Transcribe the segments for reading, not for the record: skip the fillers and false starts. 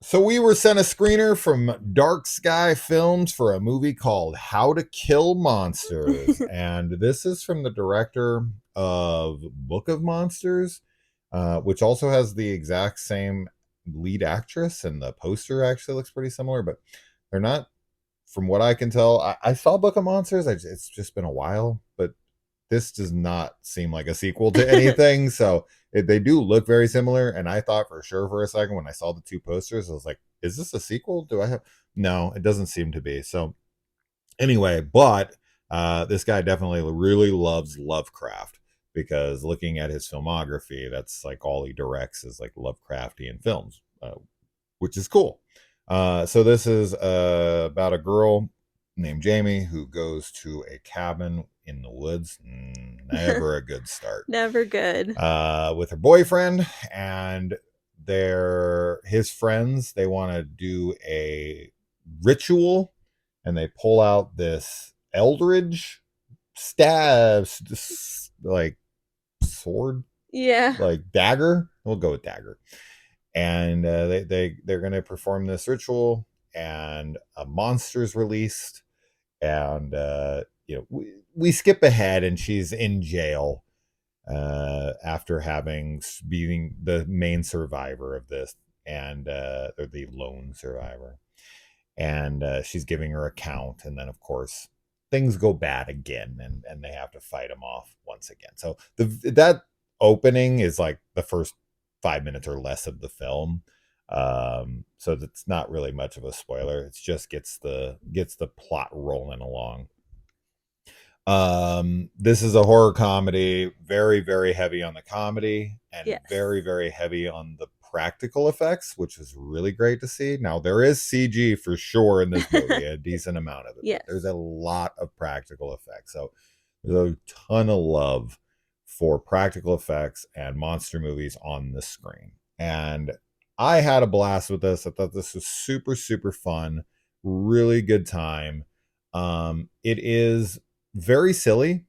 So we were sent a screener from Dark Sky Films for a movie called How to Kill Monsters. And this is from the director of Book of Monsters, which also has the exact same lead actress, and the poster actually looks pretty similar, but they're not, from what I can tell. I saw Book of Monsters. It's just been a while, but this does not seem like a sequel to anything. So they do look very similar. And I thought for sure for a second when I saw the two posters, I was like, is this a sequel? Do I have? No, it doesn't seem to be. So anyway, but this guy definitely really loves Lovecraft, because looking at his filmography, that's like all he directs is like Lovecraftian films, which is cool. So this is about a girl named Jamie who goes to a cabin in the woods. Never a good start. Never good. With her boyfriend, and his friends. They want to do a ritual, and they pull out this eldridge stabs, like sword, Yeah. like dagger. We'll go with dagger. And they're going to perform this ritual, and a monster's released. And we skip ahead, and she's in jail after being the main survivor of this, and or the lone survivor. And she's giving her account, and then of course things go bad again, and they have to fight them off once again. So that opening is like the first 5 minutes or less of the film. So that's not really much of a spoiler. It just gets the plot rolling along. This is a horror comedy, very, very heavy on the comedy, and Yes. very, very heavy on the practical effects, which is really great to see. Now, there is CG for sure in this movie, a decent amount of it. Yes. There's a lot of practical effects. So there's a ton of love for practical effects and monster movies on the screen. And I had a blast with this. I thought this was super, super fun. Really good time. It is very silly,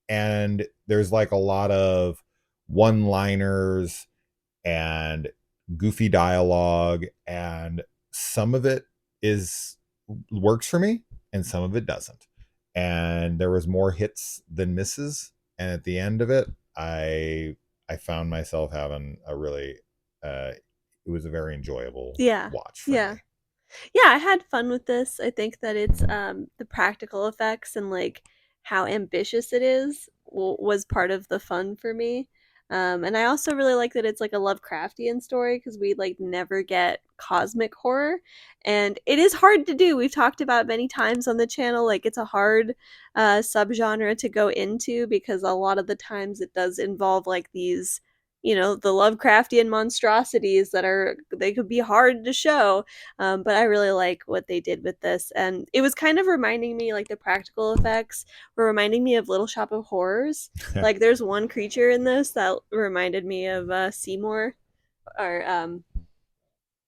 and there's like a lot of one-liners and goofy dialogue, and some of it works for me and some of it doesn't. And there was more hits than misses, and at the end of it, I found myself having a really it was a very enjoyable watch for Yeah. me. Yeah, I had fun with this. I think that it's the practical effects and like how ambitious it is was part of the fun for me. And I also really like that it's like a Lovecraftian story because we like never get cosmic horror, and it is hard to do. We've talked about many times on the channel, like it's a hard subgenre to go into because a lot of the times it does involve like these, the Lovecraftian monstrosities they could be hard to show. But I really like what they did with this, and it was kind of reminding me, like the practical effects were reminding me of Little Shop of Horrors. Like there's one creature in this that reminded me of Seymour, or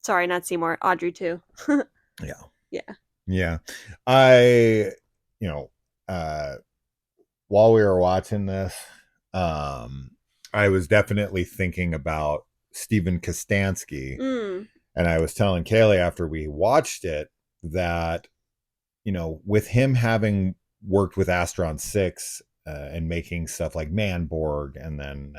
sorry, not Seymour, Audrey too. Yeah. Yeah. Yeah. I, you know, while we were watching this, I was definitely thinking about Stephen Kostansky. And I was telling Kaylee after we watched it that, with him having worked with Astron 6 and making stuff like Manborg, and then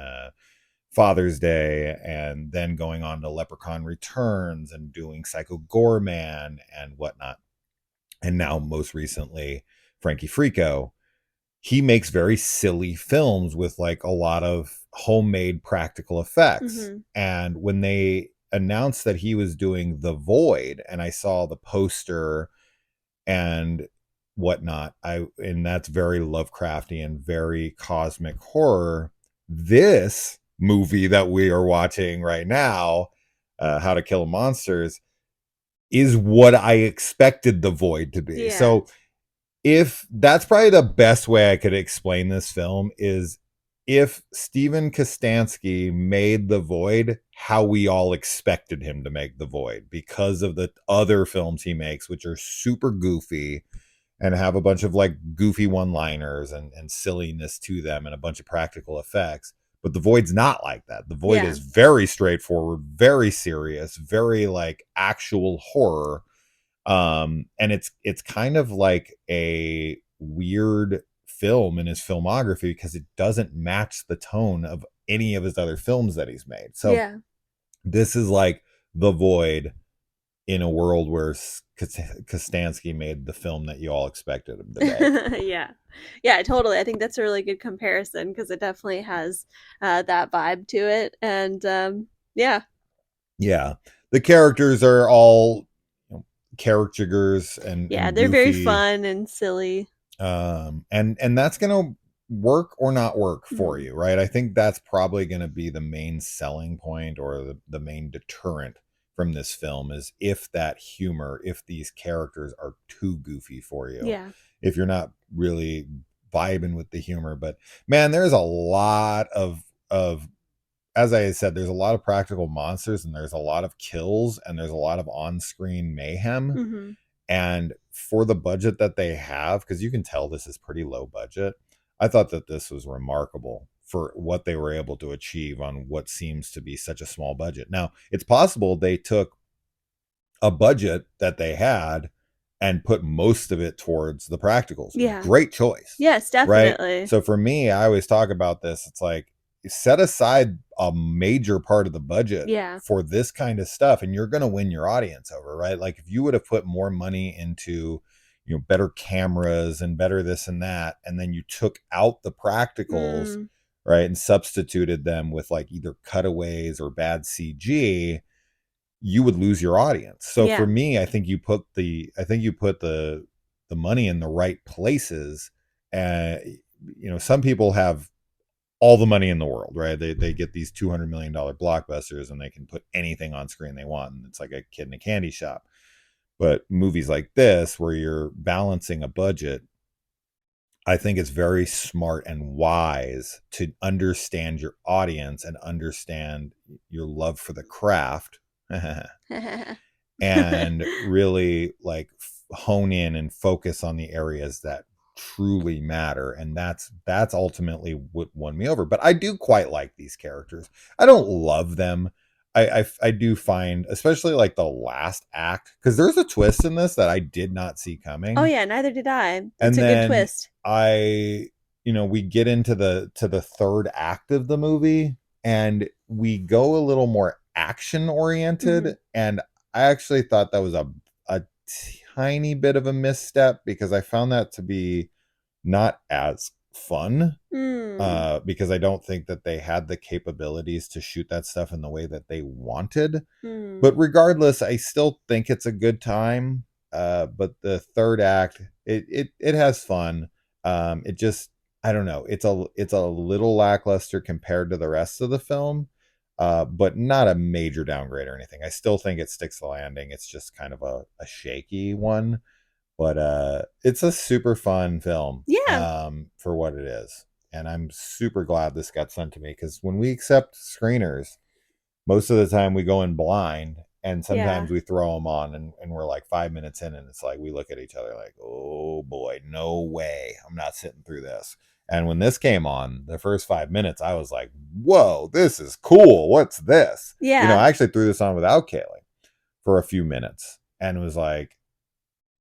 Father's Day, and then going on to Leprechaun Returns and doing Psycho Goreman and whatnot, and now most recently Frankie Frico, he makes very silly films with like a lot of homemade practical effects. And when they announced that he was doing The Void, and I saw the poster and whatnot, and that's very Lovecraftian, very cosmic horror. This movie that we are watching right now, How to Kill Monsters, is what I expected The Void to be. So if that's probably the best way I could explain this film, is if Stephen Kostansky made The Void how we all expected him to make The Void, because of the other films he makes, which are super goofy and have a bunch of like goofy one-liners and silliness to them and a bunch of practical effects. But the Void's not like that. The Void Yeah. is very straightforward, very serious, very like actual horror. And it's kind of like a weird film in his filmography because it doesn't match the tone of any of his other films that he's made. So Yeah. this is like The Void in a world where Kostansky made the film that you all expected him to make. Yeah. Yeah, totally. I think that's a really good comparison because it definitely has that vibe to it. And yeah. Yeah, the characters are all, you know, caricatures Yeah, and they're very goofy, fun and silly. and that's gonna work or not work for Mhm. you, right? I think that's probably gonna be the main selling point or the main deterrent from this film is if that humor, if these characters are too goofy for you, Yeah. if you're not really vibing with the humor. But man, there's a lot of as I said, there's a lot of practical monsters and there's a lot of kills and there's a lot of on-screen mayhem. Mhm. And for the budget that they have, because you can tell this is pretty low budget, I thought that this was remarkable for what they were able to achieve on what seems to be such a small budget. Now, it's possible they took a budget that they had and put most of it towards the practicals. Yeah. Great choice, Yes, right? definitely. So for me, I always talk about this. It's like set aside a major part of the budget Yeah. for this kind of stuff and you're going to win your audience over, right? Like if you would have put more money into, you know, better cameras and better this and that, and then you took out the practicals, Mm. right, and substituted them with like either cutaways or bad CG, you would lose your audience. So for Yeah. me, I think you put the money in the right places. And you know, some people have all the money in the world, right? They get these $200 million blockbusters and they can put anything on screen they want. And it's like a kid in a candy shop. But movies like this, where you're balancing a budget, I think it's very smart and wise to understand your audience and understand your love for the craft and really like hone in and focus on the areas that truly matter, and that's ultimately what won me over. But I do quite like these characters. I don't love them. I do find, especially like the last act, because there's a twist in this that I did not see Oh coming. yeah, neither did I. It's And a good then twist. I you know, we get into the third act of the movie and we go a little more action Mhm. oriented, and I actually thought that was a tiny bit of a misstep because I found that to be not as fun, Mm. because I don't think that they had the capabilities to shoot that stuff in the way that they wanted. But Mm. regardless, I still think it's a good time. But the third act, it has fun. It just, I don't know. It's a little lackluster compared to the rest of the film, but not a major downgrade or anything. I still think it sticks the landing. It's just kind of a shaky one, but it's a super fun film, Yeah. for what it is. And I'm super glad this got sent to me because when we accept screeners, most of the time we go in blind and Yeah. sometimes we throw them on and we're like 5 minutes in and it's like we look at each other like, oh boy, no way, I'm not sitting through this. And when this came on the first 5 minutes, I was like, whoa, this is cool, what's this? You know, Yeah. I actually threw this on without Kaylee for a few minutes and was like,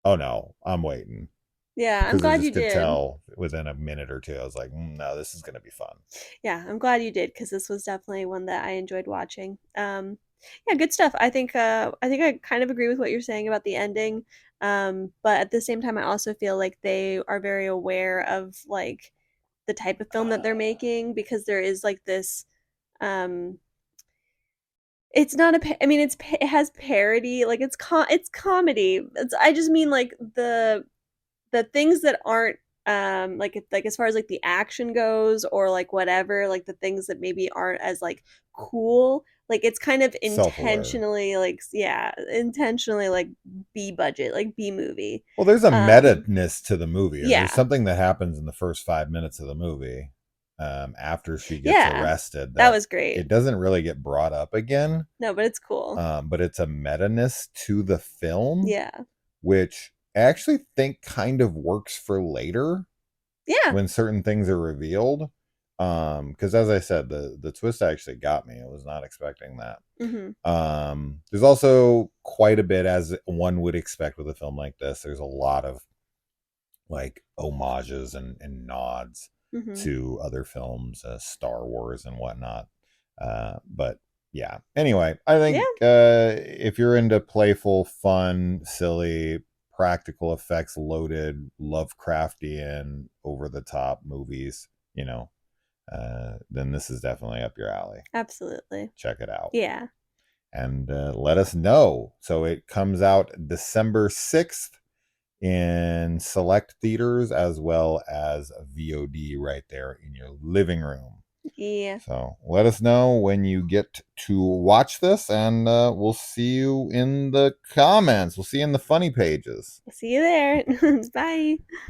oh no, I'm waiting, Yeah. I'm because I glad just you could did. tell within a minute or two I was like, no, this is going to be fun. Yeah, I'm glad you did because this was definitely one that I enjoyed watching. Yeah, good stuff. I think I kind of agree with what you're saying about the ending. But at the same time, I also feel like they are very aware of like the type of film that they're making because there is like this um it's not I mean it has parody, like it's comedy. I just mean like the things that aren't like as far as like the action goes or like whatever, like the things that maybe aren't as like cool, like it's kind of Self-aware. intentionally like yeah, intentionally like B budget, like B movie. Well, there's a Um meta-ness to the movie, and there's yeah. something that happens in the first 5 minutes of the movie, after she gets Yeah. arrested, That that was great. it doesn't really get brought up again. No, but it's cool. But it's a meta-ness to the film, Yeah. which I actually think kind of works for later Yeah. when certain things are revealed. Because as I said, the twist actually got me. I was not expecting that. Hmm. There's also quite a bit, as one would expect with a film like this. There's a lot of like homages and nods Hmm. to other films, Star Wars and whatnot. But yeah. Anyway, I Yeah, think if you're into playful, fun, silly, practical effects loaded, Lovecraftian, over the top movies, then this is definitely up your alley. absolutely. Check it out Yeah. and let us know. So it comes out December 6th in select theaters as well as VOD right there in your living room. Yeah. So let us know when you get to watch this, and we'll see you in the comments. We'll see you in the funny pages. See you there. Bye.